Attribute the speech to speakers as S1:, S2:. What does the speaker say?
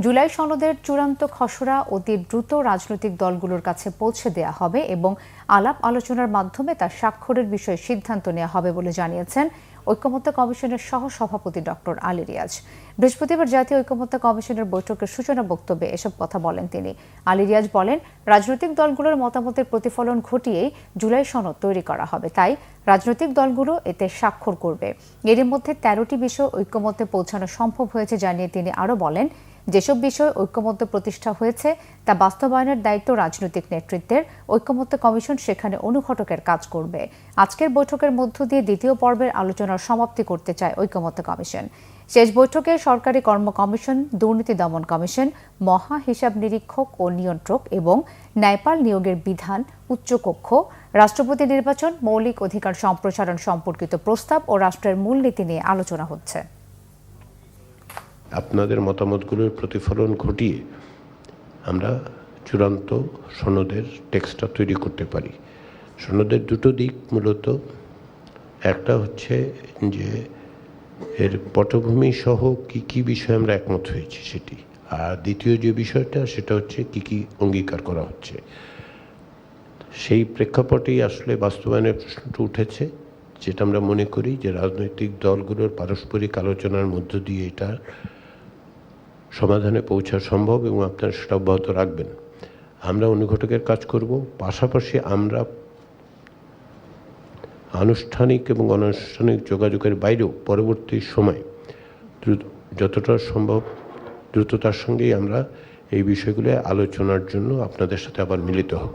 S1: জুলাই সনদের চূড়ান্ত খসড়া অতি দ্রুত রাজনৈতিক দলগুলোর কাছে পৌঁছে দেওয়া হবে এবং আলাপ আলোচনার মাধ্যমে তা স্বাক্ষরের বিষয়ে সিদ্ধান্ত নেওয়া হবে বলে জানিয়েছেন ঐকমত্য কমিশনের সহসভাপতি ডক্টর আলী রিয়াজ। বৃহস্পতিবার জাতীয় ঐকমত্য কমিশনের বৈঠকের সূচনা বক্তব্যে এসব কথা বলেন তিনি। আলী রিয়াজ বলেন, রাজনৈতিক দলগুলোর মতামতের প্রতিফলন ঘটিয়েই জুলাই সনদ তৈরি করা হবে, তাই রাজনৈতিক দলগুলো এতে স্বাক্ষর করবে। এর মধ্যে 13টি বিষয় ঐকমত্যে পৌঁছানো সম্ভব হয়েছে জানিয়ে তিনি আরও বলেন, যেসব বিষয়ে ঐকমত্য প্রতিষ্ঠা হয়েছে তা বাস্তবায়নের দায়িত্ব রাজনৈতিক নেতৃত্বের। ঐকমত্য কমিশন সেখানে অনুঘটকের কাজ করবে। আজকের বৈঠকের মধ্য দিয়ে দ্বিতীয় পর্বের আলোচনার সমাপ্তি করতে চায় ঐকমত্য কমিশন। শেষ বৈঠকে সরকারি কর্ম কমিশন, দুর্নীতি দমন কমিশন, মহা হিসাব নিরীক্ষক ও নিয়ন্ত্রক এবং ন্যায়পাল নিয়োগের বিধান, উচ্চকক্ষ, রাষ্ট্রপতি নির্বাচন, মৌলিক অধিকার সম্প্রসারণ সম্পর্কিত প্রস্তাব ও রাষ্ট্রের মূলনীতি নিয়ে আলোচনা হচ্ছে।
S2: আপনাদের মতামতগুলোর প্রতিফলন ঘটিয়ে আমরা চূড়ান্ত সনদের টেক্সটটা তৈরি করতে পারি। সনদের দুটো দিক মূলত, একটা হচ্ছে যে এর পটভূমি সহ কি কি বিষয়ে আমরা একমত হয়েছি সেটি, আর দ্বিতীয় যে বিষয়টা সেটা হচ্ছে কি কি অঙ্গীকার করা হচ্ছে। সেই প্রেক্ষাপটেই আসলে বাস্তবায়নের প্রশ্নটা উঠেছে, যেটা আমরা মনে করি যে রাজনৈতিক দলগুলোর পারস্পরিক আলোচনার মধ্য দিয়ে এটা সমাধানে পৌঁছা সম্ভব এবং আপনারা সেটা অব্যাহত রাখবেন। আমরা অনুঘটকের কাজ করব, পাশাপাশি আমরা আনুষ্ঠানিক এবং অনানুষ্ঠানিক যোগাযোগের বাইরেও পরবর্তী সময় যতটা সম্ভব দ্রুততার সঙ্গেই আমরা এই বিষয়গুলো আলোচনার জন্য আপনাদের সাথে আবার মিলিত হব।